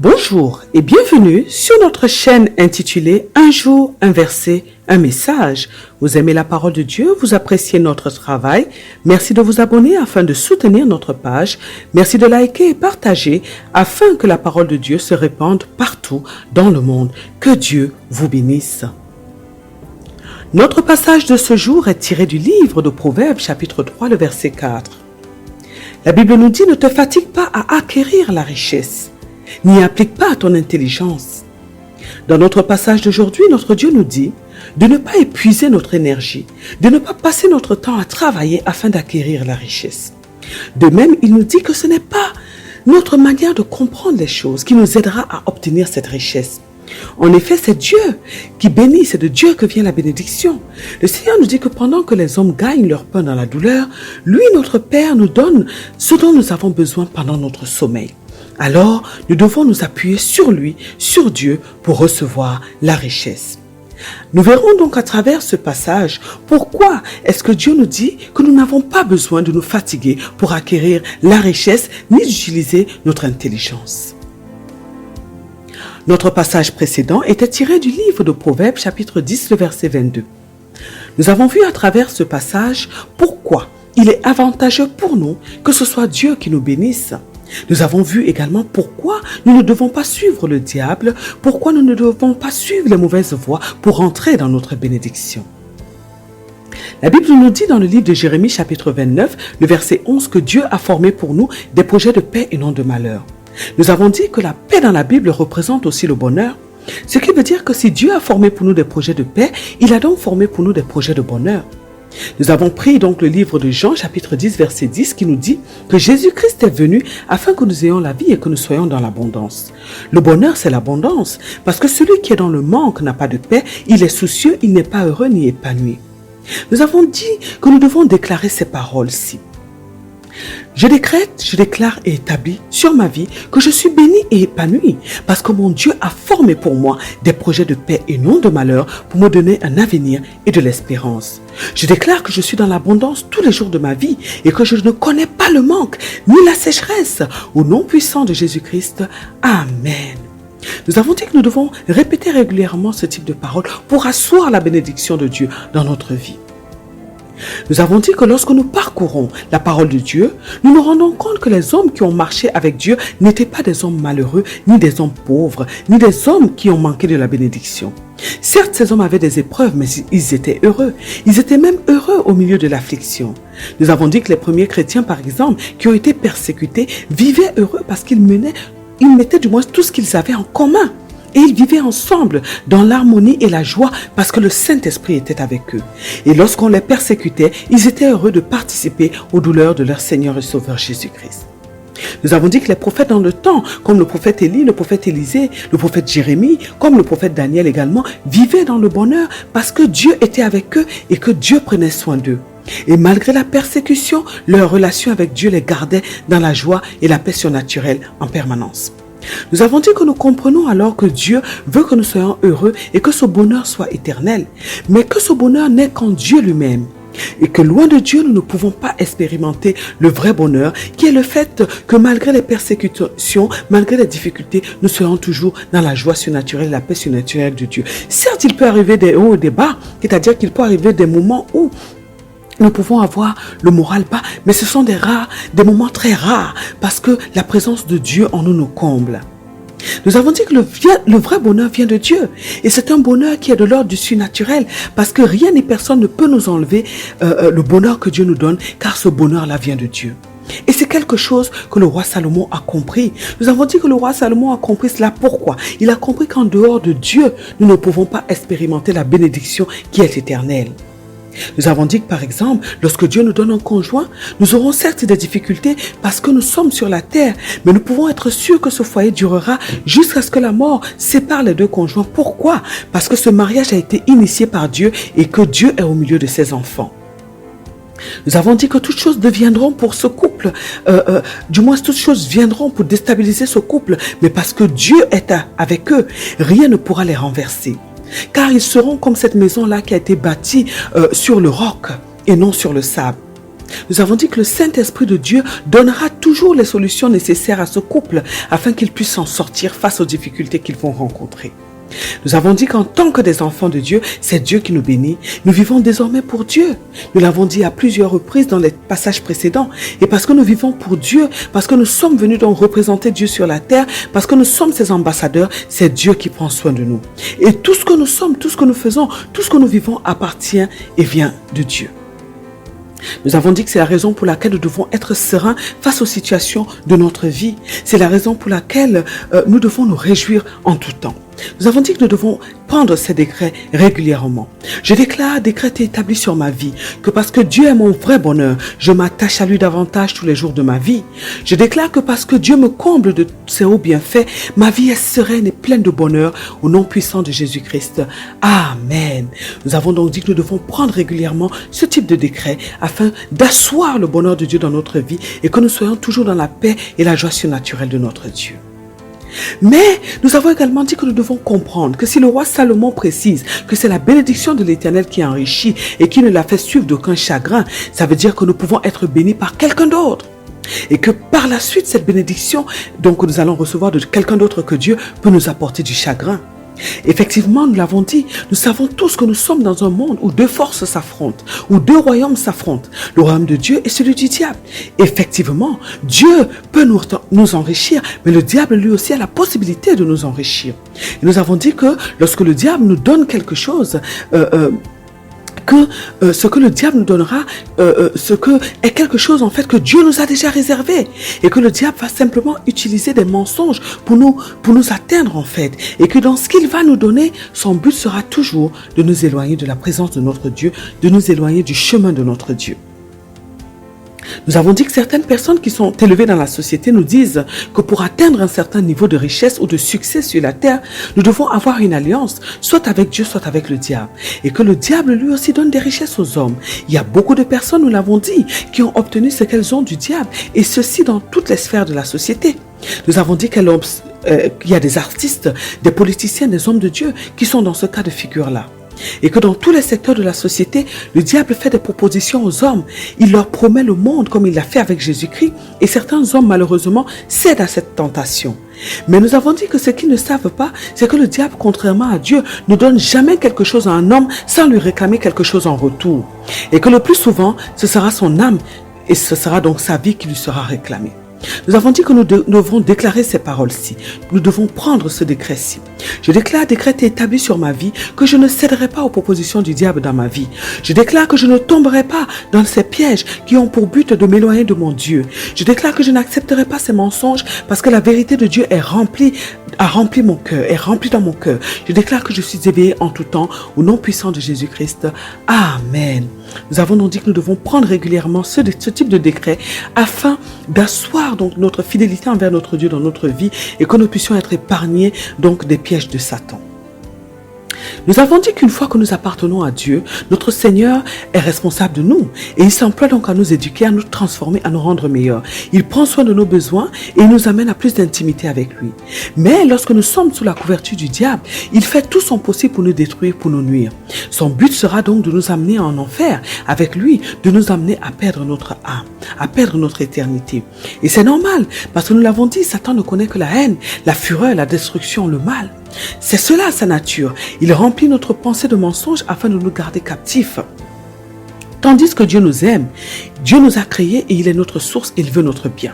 Bonjour et bienvenue sur notre chaîne intitulée Un jour, un verset, un message. Vous aimez la parole de Dieu, vous appréciez notre travail. Merci de vous abonner afin de soutenir notre page. Merci de liker et partager afin que la parole de Dieu se répande partout dans le monde. Que Dieu vous bénisse. Notre passage de ce jour est tiré du livre de Proverbes chapitre 3, le verset 4. La Bible nous dit « Ne te fatigue pas à acquérir la richesse, n'y applique pas à ton intelligence. » Dans notre passage d'aujourd'hui, notre Dieu nous dit de ne pas épuiser notre énergie, de ne pas passer notre temps à travailler afin d'acquérir la richesse. De même, il nous dit que ce n'est pas notre manière de comprendre les choses qui nous aidera à obtenir cette richesse. En effet, c'est Dieu qui bénit, c'est de Dieu que vient la bénédiction. Le Seigneur nous dit que pendant que les hommes gagnent leur pain dans la douleur, lui, notre Père, nous donne ce dont nous avons besoin pendant notre sommeil. Alors, nous devons nous appuyer sur lui, sur Dieu, pour recevoir la richesse. Nous verrons donc à travers ce passage pourquoi est-ce que Dieu nous dit que nous n'avons pas besoin de nous fatiguer pour acquérir la richesse ni d'utiliser notre intelligence. Notre passage précédent était tiré du livre de Proverbes chapitre 10, le verset 22. Nous avons vu à travers ce passage pourquoi il est avantageux pour nous que ce soit Dieu qui nous bénisse. Nous avons vu également pourquoi nous ne devons pas suivre le diable, pourquoi nous ne devons pas suivre les mauvaises voies pour entrer dans notre bénédiction. La Bible nous dit dans le livre de Jérémie chapitre 29, le verset 11, que Dieu a formé pour nous des projets de paix et non de malheur. Nous avons dit que la paix dans la Bible représente aussi le bonheur, ce qui veut dire que si Dieu a formé pour nous des projets de paix, il a donc formé pour nous des projets de bonheur. Nous avons pris donc le livre de Jean chapitre 10 verset 10 qui nous dit que Jésus-Christ est venu afin que nous ayons la vie et que nous soyons dans l'abondance. Le bonheur, c'est l'abondance, parce que celui qui est dans le manque n'a pas de paix, il est soucieux, il n'est pas heureux ni épanoui. Nous avons dit que nous devons déclarer ces paroles-ci. Je décrète, je déclare et établis sur ma vie que je suis béni et épanoui parce que mon Dieu a formé pour moi des projets de paix et non de malheur pour me donner un avenir et de l'espérance. Je déclare que je suis dans l'abondance tous les jours de ma vie et que je ne connais pas le manque ni la sécheresse. Au nom puissant de Jésus-Christ, Amen. Nous avons dit que nous devons répéter régulièrement ce type de paroles pour asseoir la bénédiction de Dieu dans notre vie. Nous avons dit que lorsque nous parcourons la parole de Dieu, nous nous rendons compte que les hommes qui ont marché avec Dieu n'étaient pas des hommes malheureux, ni des hommes pauvres, ni des hommes qui ont manqué de la bénédiction. Certes, ces hommes avaient des épreuves, mais ils étaient heureux. Ils étaient même heureux au milieu de l'affliction. Nous avons dit que les premiers chrétiens, par exemple, qui ont été persécutés, vivaient heureux parce qu'ils mettaient du moins tout ce qu'ils avaient en commun. Et ils vivaient ensemble dans l'harmonie et la joie parce que le Saint-Esprit était avec eux. Et lorsqu'on les persécutait, ils étaient heureux de participer aux douleurs de leur Seigneur et Sauveur Jésus-Christ. Nous avons dit que les prophètes dans le temps, comme le prophète Élie, le prophète Élisée, le prophète Jérémie, comme le prophète Daniel également, vivaient dans le bonheur parce que Dieu était avec eux et que Dieu prenait soin d'eux. Et malgré la persécution, leur relation avec Dieu les gardait dans la joie et la paix surnaturelle en permanence. Nous avons dit que nous comprenons alors que Dieu veut que nous soyons heureux et que ce bonheur soit éternel, mais que ce bonheur n'est qu'en Dieu lui-même. Et que loin de Dieu, nous ne pouvons pas expérimenter le vrai bonheur, qui est le fait que malgré les persécutions, malgré les difficultés, nous soyons toujours dans la joie surnaturelle, la paix surnaturelle de Dieu. Certes, il peut arriver des hauts et des bas, c'est-à-dire qu'il peut arriver des moments où nous pouvons avoir le moral bas, mais ce sont des moments très rares, parce que la présence de Dieu en nous comble. Nous avons dit que le vrai bonheur vient de Dieu. Et c'est un bonheur qui est de l'ordre du surnaturel, parce que rien ni personne ne peut nous enlever le bonheur que Dieu nous donne, car ce bonheur-là vient de Dieu. Et c'est quelque chose que le roi Salomon a compris. Nous avons dit que le roi Salomon a compris cela. Pourquoi? Il a compris qu'en dehors de Dieu, nous ne pouvons pas expérimenter la bénédiction qui est éternelle. Nous avons dit que par exemple, lorsque Dieu nous donne un conjoint, nous aurons certes des difficultés parce que nous sommes sur la terre, mais nous pouvons être sûrs que ce foyer durera jusqu'à ce que la mort sépare les deux conjoints. Pourquoi? Parce que ce mariage a été initié par Dieu et que Dieu est au milieu de ses enfants. Nous avons dit que toutes choses deviendront pour ce couple, du moins toutes choses viendront pour déstabiliser ce couple, mais parce que Dieu est avec eux, rien ne pourra les renverser. Car ils seront comme cette maison-là qui a été bâtie sur le roc et non sur le sable. Nous avons dit que le Saint-Esprit de Dieu donnera toujours les solutions nécessaires à ce couple afin qu'ils puissent s'en sortir face aux difficultés qu'ils vont rencontrer. Nous avons dit qu'en tant que des enfants de Dieu, c'est Dieu qui nous bénit. Nous vivons désormais pour Dieu. Nous l'avons dit à plusieurs reprises dans les passages précédents. Et parce que nous vivons pour Dieu, parce que nous sommes venus donc représenter Dieu sur la terre, parce que nous sommes ses ambassadeurs, c'est Dieu qui prend soin de nous. Et tout ce que nous sommes, tout ce que nous faisons, tout ce que nous vivons appartient et vient de Dieu. Nous avons dit que c'est la raison pour laquelle nous devons être sereins face aux situations de notre vie. C'est la raison pour laquelle nous devons nous réjouir en tout temps. Nous avons dit que nous devons prendre ces décrets régulièrement. Je déclare, décret établi sur ma vie, que parce que Dieu est mon vrai bonheur, je m'attache à lui davantage tous les jours de ma vie. Je déclare que parce que Dieu me comble de ses hauts bienfaits, ma vie est sereine et pleine de bonheur au nom puissant de Jésus-Christ. Amen. Nous avons donc dit que nous devons prendre régulièrement ce type de décret afin d'asseoir le bonheur de Dieu dans notre vie et que nous soyons toujours dans la paix et la joie surnaturelle de notre Dieu. Mais nous avons également dit que nous devons comprendre que si le roi Salomon précise que c'est la bénédiction de l'Éternel qui enrichit et qui ne la fait suivre d'aucun chagrin, ça veut dire que nous pouvons être bénis par quelqu'un d'autre. Et que par la suite, cette bénédiction donc, que nous allons recevoir de quelqu'un d'autre que Dieu peut nous apporter du chagrin. Effectivement, nous l'avons dit, nous savons tous que nous sommes dans un monde où deux forces s'affrontent, où deux royaumes s'affrontent, le royaume de Dieu et celui du diable. Effectivement, Dieu peut nous enrichir, mais le diable lui aussi a la possibilité de nous enrichir. Et nous avons dit que lorsque le diable nous donne quelque chose, ce que le diable nous donnera, est quelque chose en fait que Dieu nous a déjà réservé et que le diable va simplement utiliser des mensonges pour nous atteindre en fait et que dans ce qu'il va nous donner, son but sera toujours de nous éloigner de la présence de notre Dieu, de nous éloigner du chemin de notre Dieu. Nous avons dit que certaines personnes qui sont élevées dans la société nous disent que pour atteindre un certain niveau de richesse ou de succès sur la terre, nous devons avoir une alliance, soit avec Dieu, soit avec le diable. Et que le diable lui aussi donne des richesses aux hommes. Il y a beaucoup de personnes, nous l'avons dit, qui ont obtenu ce qu'elles ont du diable, et ceci dans toutes les sphères de la société. Nous avons dit qu'il y a des artistes, des politiciens, des hommes de Dieu qui sont dans ce cas de figure-là. Et que dans tous les secteurs de la société, le diable fait des propositions aux hommes. Il leur promet le monde comme il l'a fait avec Jésus-Christ. Et certains hommes, malheureusement, cèdent à cette tentation. Mais nous avons dit que ce qu'ils ne savent pas, c'est que le diable, contrairement à Dieu, ne donne jamais quelque chose à un homme sans lui réclamer quelque chose en retour. Et que le plus souvent, ce sera son âme et ce sera donc sa vie qui lui sera réclamée. Nous avons dit que nous devrons déclarer ces paroles-ci. Nous devons prendre ce décret-ci. Je déclare, décret établi sur ma vie, que je ne céderai pas aux propositions du diable dans ma vie. Je déclare que je ne tomberai pas dans ces pièges qui ont pour but de m'éloigner de mon Dieu. Je déclare que je n'accepterai pas ces mensonges parce que la vérité de Dieu a rempli mon cœur, est remplie dans mon cœur. Je déclare que je suis éveillé en tout temps au nom puissant de Jésus-Christ. Amen. Nous avons donc dit que nous devons prendre régulièrement ce type de décret afin d'asseoir donc notre fidélité envers notre Dieu dans notre vie et que nous puissions être épargnés donc des pièges de Satan. Nous avons dit qu'une fois que nous appartenons à Dieu, notre Seigneur est responsable de nous et il s'emploie donc à nous éduquer, à nous transformer, à nous rendre meilleurs. Il prend soin de nos besoins et il nous amène à plus d'intimité avec lui. Mais lorsque nous sommes sous la couverture du diable, il fait tout son possible pour nous détruire, pour nous nuire. Son but sera donc de nous amener en enfer avec lui, de nous amener à perdre notre âme, à perdre notre éternité. Et c'est normal parce que nous l'avons dit, Satan ne connaît que la haine, la fureur, la destruction, le mal. C'est cela sa nature. Il remplit notre pensée de mensonges afin de nous garder captifs. Tandis que Dieu nous aime, Dieu nous a créés et il est notre source et il veut notre bien.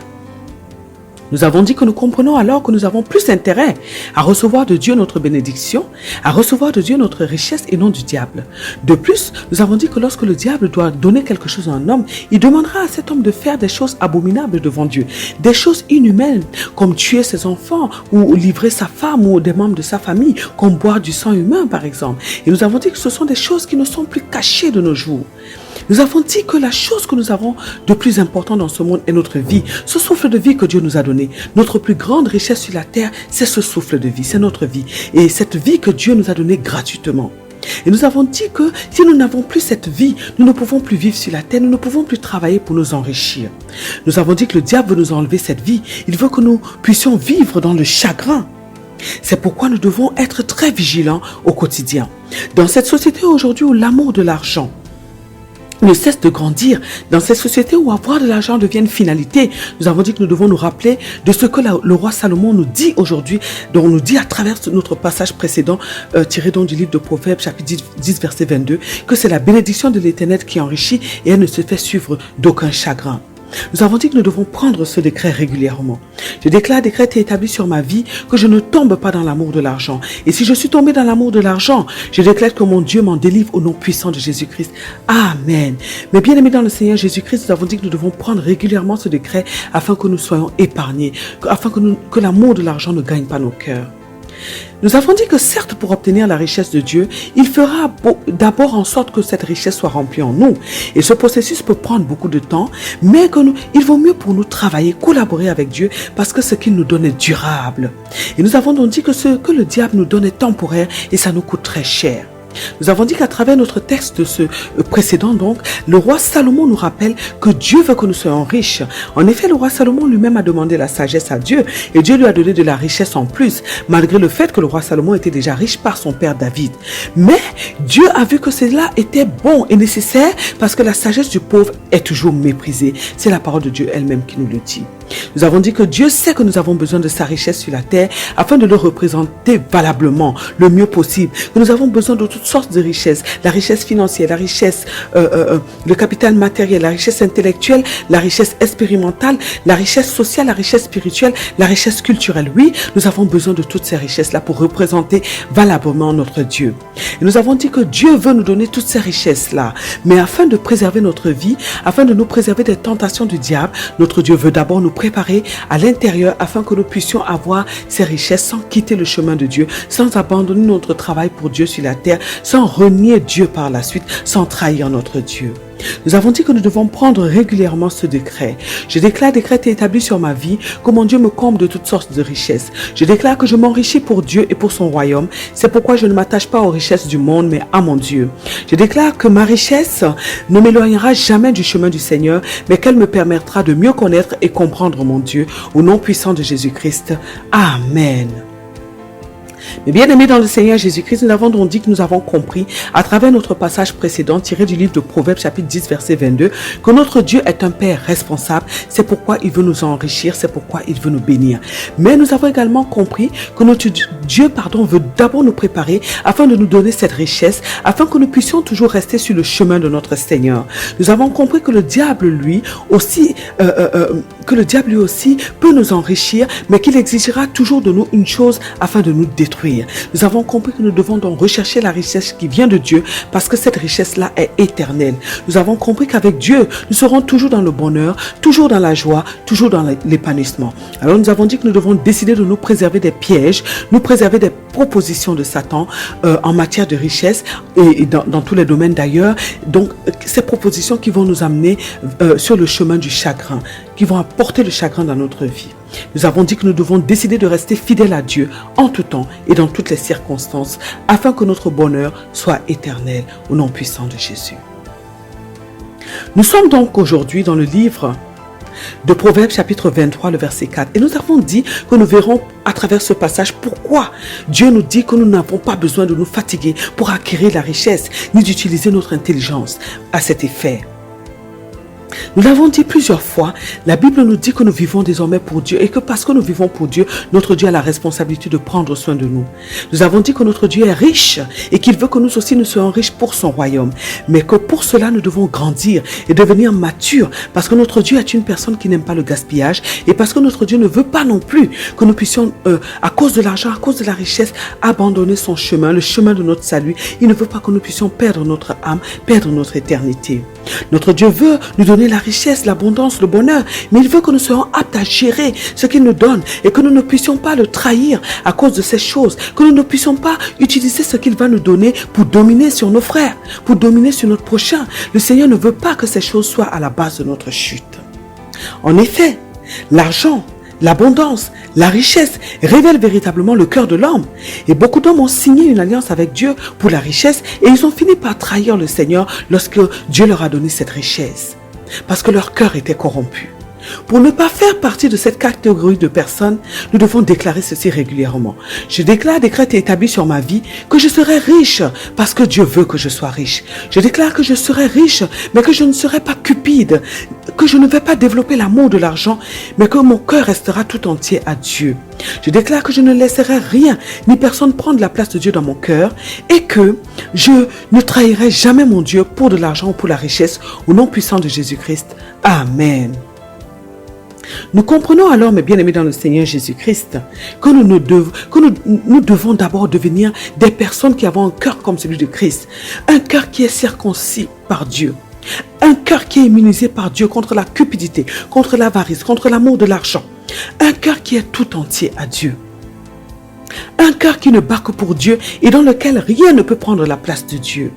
Nous avons dit que nous comprenons alors que nous avons plus intérêt à recevoir de Dieu notre bénédiction, à recevoir de Dieu notre richesse et non du diable. De plus, nous avons dit que lorsque le diable doit donner quelque chose à un homme, il demandera à cet homme de faire des choses abominables devant Dieu, des choses inhumaines, comme tuer ses enfants ou livrer sa femme ou des membres de sa famille, comme boire du sang humain par exemple. Et nous avons dit que ce sont des choses qui ne sont plus cachées de nos jours. Nous avons dit que la chose que nous avons de plus important dans ce monde est notre vie, ce souffle de vie que Dieu nous a donné. Notre plus grande richesse sur la terre, c'est ce souffle de vie, c'est notre vie. Et cette vie que Dieu nous a donnée gratuitement. Et nous avons dit que si nous n'avons plus cette vie, nous ne pouvons plus vivre sur la terre, nous ne pouvons plus travailler pour nous enrichir. Nous avons dit que le diable veut nous enlever cette vie, il veut que nous puissions vivre dans le chagrin. C'est pourquoi nous devons être très vigilants au quotidien. Dans cette société aujourd'hui où l'amour de l'argent, ne cesse de grandir dans ces sociétés où avoir de l'argent devient une finalité. Nous avons dit que nous devons nous rappeler de ce que le roi Salomon nous dit aujourd'hui, dont on nous dit à travers notre passage précédent, tiré donc du livre de Proverbes, chapitre 10, verset 22, que c'est la bénédiction de l'Éternel qui enrichit et elle ne se fait suivre d'aucun chagrin. Nous avons dit que nous devons prendre ce décret régulièrement. Je déclare, décret est établi sur ma vie, que je ne tombe pas dans l'amour de l'argent. Et si je suis tombé dans l'amour de l'argent, je déclare que mon Dieu m'en délivre au nom puissant de Jésus-Christ. Amen. Mais bien aimés dans le Seigneur Jésus-Christ, nous avons dit que nous devons prendre régulièrement ce décret afin que nous soyons épargnés, afin que l'amour de l'argent ne gagne pas nos cœurs. Nous avons dit que certes, pour obtenir la richesse de Dieu, il fera d'abord en sorte que cette richesse soit remplie en nous. Et ce processus peut prendre beaucoup de temps, mais il vaut mieux pour nous travailler, collaborer avec Dieu, parce que ce qu'il nous donne est durable. Et nous avons donc dit que ce que le diable nous donne est temporaire et ça nous coûte très cher. Nous avons dit qu'à travers notre texte précédent, donc, le roi Salomon nous rappelle que Dieu veut que nous soyons riches. En effet, le roi Salomon lui-même a demandé la sagesse à Dieu et Dieu lui a donné de la richesse en plus, malgré le fait que le roi Salomon était déjà riche par son père David. Mais Dieu a vu que cela était bon et nécessaire parce que la sagesse du pauvre est toujours méprisée. C'est la parole de Dieu elle-même qui nous le dit. Nous avons dit que Dieu sait que nous avons besoin de sa richesse sur la terre afin de le représenter valablement, le mieux possible. Que nous avons besoin de toutes sortes de richesses, la richesse financière, la richesse, le capital matériel, la richesse intellectuelle, la richesse expérimentale, la richesse sociale, la richesse spirituelle, la richesse culturelle. Oui, nous avons besoin de toutes ces richesses-là pour représenter valablement notre Dieu. Et nous avons dit que Dieu veut nous donner toutes ces richesses-là, mais afin de préserver notre vie, afin de nous préserver des tentations du diable, notre Dieu veut d'abord nous préparer à l'intérieur afin que nous puissions avoir ces richesses sans quitter le chemin de Dieu, sans abandonner notre travail pour Dieu sur la terre, sans renier Dieu par la suite, sans trahir notre Dieu. Nous avons dit que nous devons prendre régulièrement ce décret. Je déclare, décret est établi sur ma vie, que mon Dieu me comble de toutes sortes de richesses. Je déclare que je m'enrichis pour Dieu et pour son royaume. C'est pourquoi je ne m'attache pas aux richesses du monde, mais à mon Dieu. Je déclare que ma richesse ne m'éloignera jamais du chemin du Seigneur, mais qu'elle me permettra de mieux connaître et comprendre mon Dieu. Au nom puissant de Jésus-Christ. Amen. Mais bien aimés dans le Seigneur Jésus-Christ, nous avons donc dit que nous avons compris à travers notre passage précédent tiré du livre de Proverbes chapitre 10 verset 22 que notre Dieu est un Père responsable. C'est pourquoi il veut nous enrichir, c'est pourquoi il veut nous bénir. Mais nous avons également compris que notre Dieu veut d'abord nous préparer afin de nous donner cette richesse, afin que nous puissions toujours rester sur le chemin de notre Seigneur. Nous avons compris que le diable lui aussi peut nous enrichir, mais qu'il exigera toujours de nous une chose afin de nous détruire. Nous avons compris que nous devons donc rechercher la richesse qui vient de Dieu parce que cette richesse-là est éternelle. Nous avons compris qu'avec Dieu, nous serons toujours dans le bonheur, toujours dans la joie, toujours dans l'épanouissement. Alors nous avons dit que nous devons décider de nous préserver des pièges, nous préserver des propositions de Satan en matière de richesse et dans tous les domaines d'ailleurs. Donc ces propositions qui vont nous amener sur le chemin du chagrin, qui vont apporter le chagrin dans notre vie. Nous avons dit que nous devons décider de rester fidèles à Dieu en tout temps et dans toutes les circonstances afin que notre bonheur soit éternel au nom puissant de Jésus. Nous sommes donc aujourd'hui dans le livre de Proverbes chapitre 23, le verset 4. Et nous avons dit que nous verrons à travers ce passage pourquoi Dieu nous dit que nous n'avons pas besoin de nous fatiguer pour acquérir la richesse, ni d'utiliser notre intelligence à cet effet. Nous l'avons dit plusieurs fois, la Bible nous dit que nous vivons désormais pour Dieu et que parce que nous vivons pour Dieu, notre Dieu a la responsabilité de prendre soin de nous. Nous avons dit que notre Dieu est riche et qu'il veut que nous aussi nous soyons riches pour son royaume. Mais que pour cela, nous devons grandir et devenir matures parce que notre Dieu est une personne qui n'aime pas le gaspillage et parce que notre Dieu ne veut pas non plus que nous puissions, à cause de l'argent, à cause de la richesse, abandonner son chemin, le chemin de notre salut. Il ne veut pas que nous puissions perdre notre âme, perdre notre éternité. Notre Dieu veut nous donner la richesse, l'abondance, le bonheur, mais il veut que nous soyons aptes à gérer ce qu'il nous donne et que nous ne puissions pas le trahir à cause de ces choses, que nous ne puissions pas utiliser ce qu'il va nous donner pour dominer sur nos frères, pour dominer sur notre prochain. Le Seigneur ne veut pas que ces choses soient à la base de notre chute. En effet, l'argent, l'abondance, la richesse révèlent véritablement le cœur de l'homme. Et beaucoup d'hommes ont signé une alliance avec Dieu pour la richesse et ils ont fini par trahir le Seigneur lorsque Dieu leur a donné cette richesse. Parce que leur cœur était corrompu. Pour ne pas faire partie de cette catégorie de personnes, nous devons déclarer ceci régulièrement. Je déclare, décrète et établis sur ma vie que je serai riche parce que Dieu veut que je sois riche. Je déclare que je serai riche, mais que je ne serai pas cupide, que je ne vais pas développer l'amour de l'argent, mais que mon cœur restera tout entier à Dieu. Je déclare que je ne laisserai rien ni personne prendre la place de Dieu dans mon cœur et que je ne trahirai jamais mon Dieu pour de l'argent ou pour la richesse au nom puissant de Jésus-Christ. Amen. Nous comprenons alors, mes bien-aimés dans le Seigneur Jésus-Christ, que nous devons d'abord devenir des personnes qui avons un cœur comme celui de Christ, un cœur qui est circoncis par Dieu, un cœur qui est immunisé par Dieu contre la cupidité, contre l'avarice, contre l'amour de l'argent, un cœur qui est tout entier à Dieu, un cœur qui ne bat que pour Dieu et dans lequel rien ne peut prendre la place de Dieu.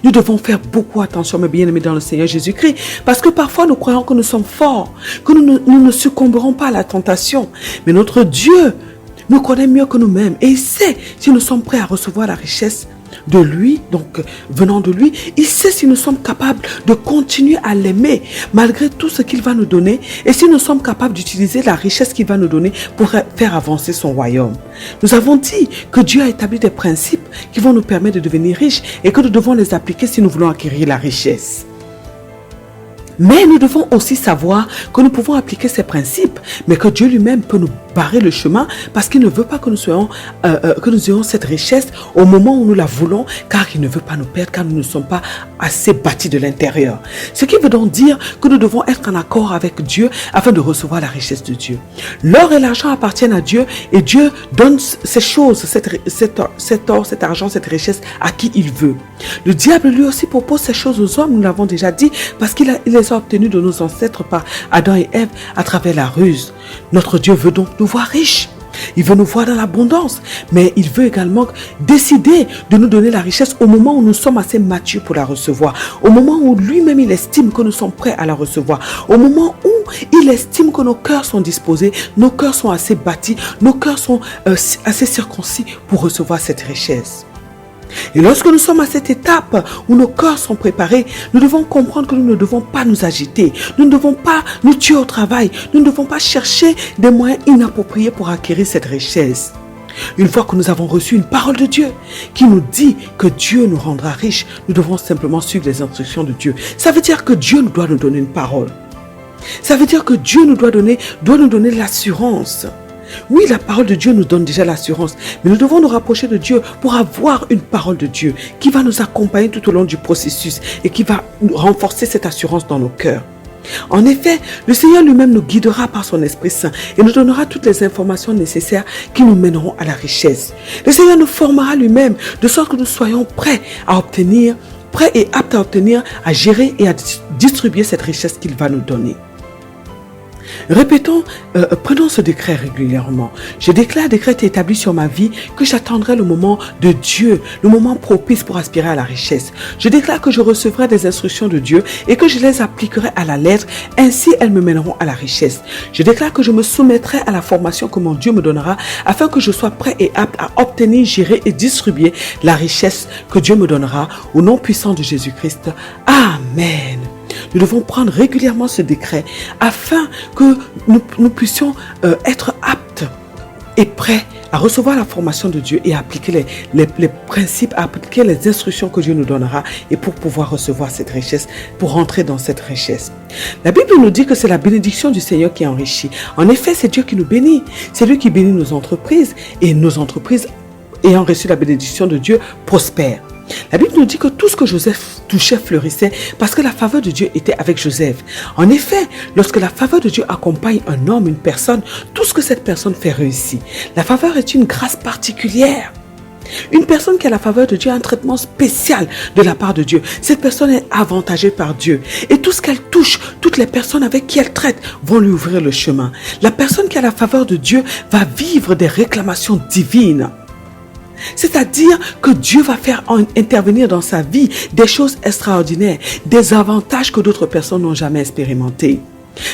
Nous devons faire beaucoup attention, mes bien-aimés dans le Seigneur Jésus-Christ, parce que parfois nous croyons que nous sommes forts, que nous ne succomberons pas à la tentation. Mais notre Dieu nous connaît mieux que nous-mêmes et il sait si nous sommes prêts à recevoir la richesse de lui, donc venant de lui. Il sait si nous sommes capables de continuer à l'aimer malgré tout ce qu'il va nous donner et si nous sommes capables d'utiliser la richesse qu'il va nous donner pour faire avancer son royaume. Nous avons dit que Dieu a établi des principes qui vont nous permettre de devenir riches et que nous devons les appliquer si nous voulons acquérir la richesse. Mais nous devons aussi savoir que nous pouvons appliquer ces principes, mais que Dieu lui-même peut nous barrer le chemin parce qu'il ne veut pas que nous ayons cette richesse au moment où nous la voulons, car il ne veut pas nous perdre, car nous ne sommes pas assez bâtis de l'intérieur. Ce qui veut donc dire que nous devons être en accord avec Dieu afin de recevoir la richesse de Dieu. L'or et l'argent appartiennent à Dieu et Dieu donne ces choses, cet or, cet argent, cette richesse à qui il veut. Le diable lui aussi propose ces choses aux hommes, nous l'avons déjà dit, parce qu'il les a obtenus de nos ancêtres par Adam et Ève à travers la ruse. Notre Dieu veut donc nous voir riches. Il veut nous voir dans l'abondance, mais il veut également décider de nous donner la richesse au moment où nous sommes assez matures pour la recevoir, au moment où lui-même il estime que nous sommes prêts à la recevoir, au moment où il estime que nos cœurs sont disposés, nos cœurs sont assez bâtis, nos cœurs sont assez circoncis pour recevoir cette richesse. Et lorsque nous sommes à cette étape où nos cœurs sont préparés, nous devons comprendre que nous ne devons pas nous agiter, nous ne devons pas nous tuer au travail, nous ne devons pas chercher des moyens inappropriés pour acquérir cette richesse. Une fois que nous avons reçu une parole de Dieu qui nous dit que Dieu nous rendra riches, nous devons simplement suivre les instructions de Dieu. Ça veut dire que Dieu doit nous donner une parole. Ça veut dire que Dieu doit nous donner l'assurance. Oui, la parole de Dieu nous donne déjà l'assurance, mais nous devons nous rapprocher de Dieu pour avoir une parole de Dieu qui va nous accompagner tout au long du processus et qui va renforcer cette assurance dans nos cœurs. En effet, le Seigneur lui-même nous guidera par son Esprit Saint et nous donnera toutes les informations nécessaires qui nous mèneront à la richesse. Le Seigneur nous formera lui-même de sorte que nous soyons prêts et aptes à obtenir, à gérer et à distribuer cette richesse qu'il va nous donner. Répétons, prenons ce décret régulièrement. Je déclare, décrète et établis sur ma vie que j'attendrai le moment de Dieu, le moment propice pour aspirer à la richesse. Je déclare que je recevrai des instructions de Dieu et que je les appliquerai à la lettre, ainsi elles me mèneront à la richesse. Je déclare que je me soumettrai à la formation que mon Dieu me donnera afin que je sois prêt et apte à obtenir, gérer et distribuer la richesse que Dieu me donnera au nom puissant de Jésus-Christ. Amen. Nous devons prendre régulièrement ce décret afin que nous puissions être aptes et prêts à recevoir la formation de Dieu et à appliquer les principes, à appliquer les instructions que Dieu nous donnera et pour pouvoir recevoir cette richesse, pour rentrer dans cette richesse. La Bible nous dit que c'est la bénédiction du Seigneur qui enrichit. En effet, c'est Dieu qui nous bénit. C'est lui qui bénit nos entreprises et nos entreprises ayant reçu la bénédiction de Dieu prospèrent. La Bible nous dit que tout ce que Joseph touchait fleurissait parce que la faveur de Dieu était avec Joseph. En effet, lorsque la faveur de Dieu accompagne un homme, une personne, tout ce que cette personne fait réussit. La faveur est une grâce particulière. Une personne qui a la faveur de Dieu a un traitement spécial de la part de Dieu. Cette personne est avantagée par Dieu. Et tout ce qu'elle touche, toutes les personnes avec qui elle traite vont lui ouvrir le chemin. La personne qui a la faveur de Dieu va vivre des réclamations divines. C'est-à-dire que Dieu va faire intervenir dans sa vie des choses extraordinaires, des avantages que d'autres personnes n'ont jamais expérimentés.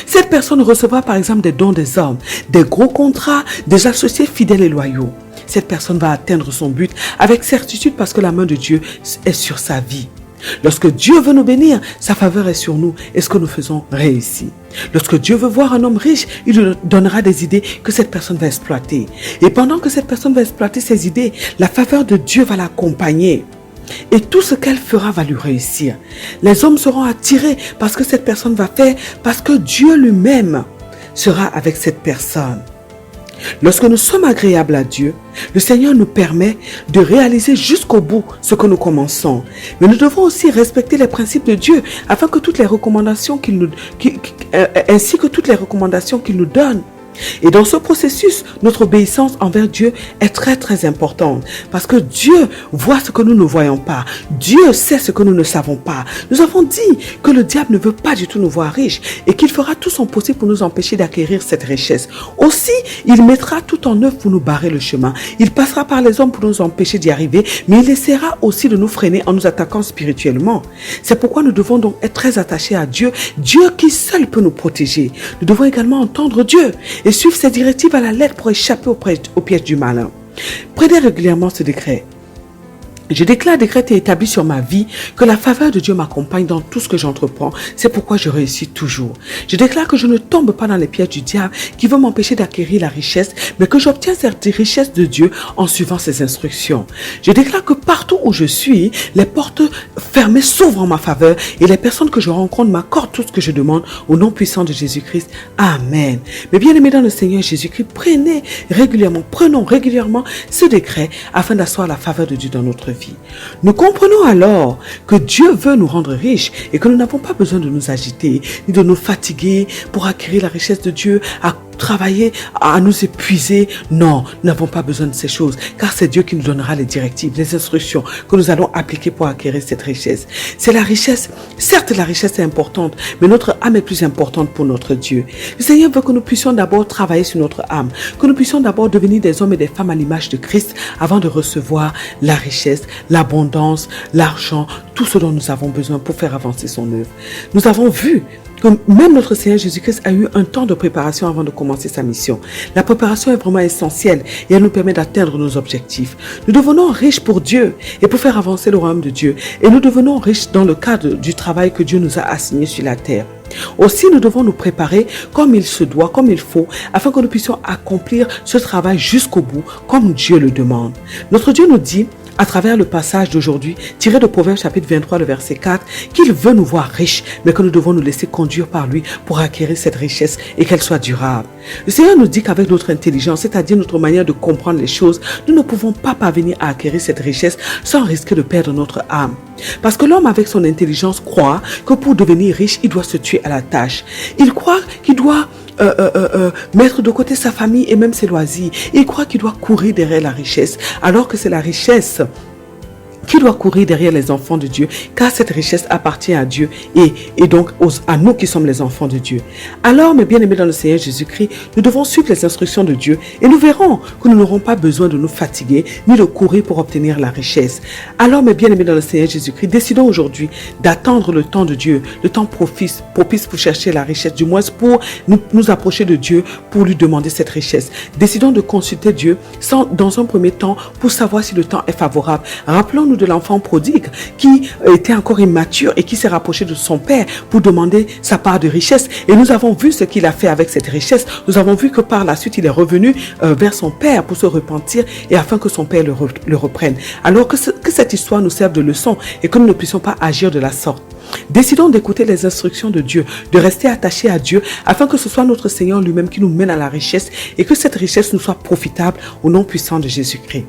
Cette personne recevra par exemple des dons des hommes, des gros contrats, des associés fidèles et loyaux. Cette personne va atteindre son but avec certitude parce que la main de Dieu est sur sa vie. Lorsque Dieu veut nous bénir, sa faveur est sur nous et ce que nous faisons réussit. Lorsque Dieu veut voir un homme riche, il lui donnera des idées que cette personne va exploiter. Et pendant que cette personne va exploiter ses idées, la faveur de Dieu va l'accompagner. Et tout ce qu'elle fera va lui réussir. Les hommes seront attirés parce que cette personne va faire, parce que Dieu lui-même sera avec cette personne. Lorsque nous sommes agréables à Dieu, le Seigneur nous permet de réaliser jusqu'au bout ce que nous commençons. Mais nous devons aussi respecter les principes de Dieu afin que toutes les recommandations ainsi que toutes les recommandations qu'il nous donne. Et dans ce processus, notre obéissance envers Dieu est très très importante parce que Dieu voit ce que nous ne voyons pas. Dieu sait ce que nous ne savons pas. Nous avons dit que le diable ne veut pas du tout nous voir riches et qu'il fera tout son possible pour nous empêcher d'acquérir cette richesse. Aussi, il mettra tout en œuvre pour nous barrer le chemin. Il passera par les hommes pour nous empêcher d'y arriver, mais il essaiera aussi de nous freiner en nous attaquant spirituellement. C'est pourquoi nous devons donc être très attachés à Dieu, Dieu qui seul peut nous protéger. Nous devons également entendre Dieu et suivre ses directives à la lettre pour échapper au piège du malin. Prenez régulièrement ce décret. Je déclare, décrète et établis sur ma vie que la faveur de Dieu m'accompagne dans tout ce que j'entreprends. C'est pourquoi je réussis toujours. Je déclare que je ne tombe pas dans les pièges du diable qui veut m'empêcher d'acquérir la richesse, mais que j'obtiens cette richesse de Dieu en suivant ses instructions. Je déclare que partout où je suis, les portes fermées s'ouvrent en ma faveur et les personnes que je rencontre m'accordent tout ce que je demande au nom puissant de Jésus-Christ. Amen. Mais bien aimés dans le Seigneur Jésus-Christ, prenons régulièrement ce décret afin d'asseoir la faveur de Dieu dans notre vie. Nous comprenons alors que Dieu veut nous rendre riches et que nous n'avons pas besoin de nous agiter ni de nous fatiguer pour acquérir la richesse de Dieu, à travailler, à nous épuiser. Non, nous n'avons pas besoin de ces choses car c'est Dieu qui nous donnera les directives, les instructions que nous allons appliquer pour acquérir cette richesse. C'est la richesse, certes la richesse est importante, mais notre âme est plus importante pour notre Dieu. Le Seigneur veut que nous puissions d'abord travailler sur notre âme, que nous puissions d'abord devenir des hommes et des femmes à l'image de Christ avant de recevoir la richesse, l'abondance, l'argent, tout ce dont nous avons besoin pour faire avancer son œuvre. Nous avons vu que même notre Seigneur Jésus-Christ a eu un temps de préparation avant de commencer sa mission. La préparation est vraiment essentielle et elle nous permet d'atteindre nos objectifs. Nous devenons riches pour Dieu et pour faire avancer le royaume de Dieu. Et nous devenons riches dans le cadre du travail que Dieu nous a assigné sur la terre. Aussi, nous devons nous préparer comme il se doit, comme il faut, afin que nous puissions accomplir ce travail jusqu'au bout, comme Dieu le demande. Notre Dieu nous dit, à travers le passage d'aujourd'hui, tiré de Proverbes chapitre 23, le verset 4, qu'il veut nous voir riches, mais que nous devons nous laisser conduire par lui pour acquérir cette richesse et qu'elle soit durable. Le Seigneur nous dit qu'avec notre intelligence, c'est-à-dire notre manière de comprendre les choses, nous ne pouvons pas parvenir à acquérir cette richesse sans risquer de perdre notre âme. Parce que l'homme avec son intelligence croit que pour devenir riche, il doit se tuer à la tâche. Il croit qu'il doit mettre de côté sa famille et même ses loisirs. Il croit qu'il doit courir derrière la richesse, alors que c'est la richesse qui doit courir derrière les enfants de Dieu, car cette richesse appartient à Dieu et donc à nous qui sommes les enfants de Dieu. Alors, mes bien-aimés dans le Seigneur Jésus-Christ, nous devons suivre les instructions de Dieu et nous verrons que nous n'aurons pas besoin de nous fatiguer ni de courir pour obtenir la richesse. Alors, mes bien-aimés dans le Seigneur Jésus-Christ, décidons aujourd'hui d'attendre le temps de Dieu, le temps propice pour chercher la richesse, du moins pour nous approcher de Dieu, pour lui demander cette richesse. Décidons de consulter Dieu dans un premier temps pour savoir si le temps est favorable. Rappelons-nous de l'enfant prodigue qui était encore immature et qui s'est rapproché de son père pour demander sa part de richesse. Et nous avons vu ce qu'il a fait avec cette richesse. Nous avons vu que par la suite, il est revenu vers son père pour se repentir et afin que son père le reprenne. Alors que cette histoire nous serve de leçon et que nous ne puissions pas agir de la sorte. Décidons d'écouter les instructions de Dieu, de rester attachés à Dieu afin que ce soit notre Seigneur lui-même qui nous mène à la richesse et que cette richesse nous soit profitable au nom puissant de Jésus-Christ.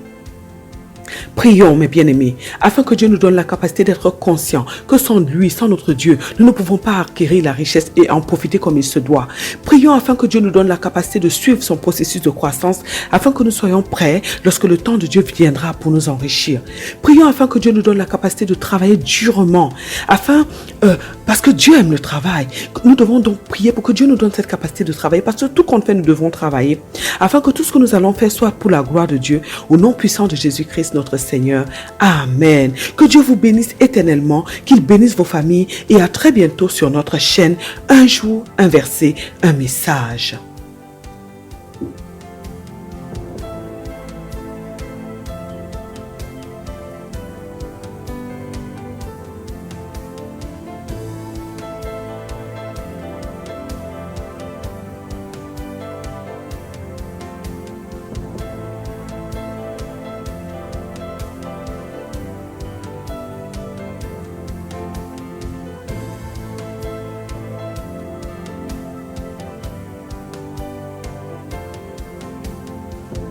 Prions, mes bien-aimés, afin que Dieu nous donne la capacité d'être conscients que sans lui, sans notre Dieu, nous ne pouvons pas acquérir la richesse et en profiter comme il se doit. Prions afin que Dieu nous donne la capacité de suivre son processus de croissance, afin que nous soyons prêts lorsque le temps de Dieu viendra pour nous enrichir. Prions afin que Dieu nous donne la capacité de travailler durement, parce que Dieu aime le travail. Nous devons donc prier pour que Dieu nous donne cette capacité de travailler, parce que tout compte fait, nous devons travailler, afin que tout ce que nous allons faire soit pour la gloire de Dieu, au nom puissant de Jésus-Christ, notre Seigneur. Amen. Que Dieu vous bénisse éternellement, qu'il bénisse vos familles et à très bientôt sur notre chaîne. Un jour, un verset, un message.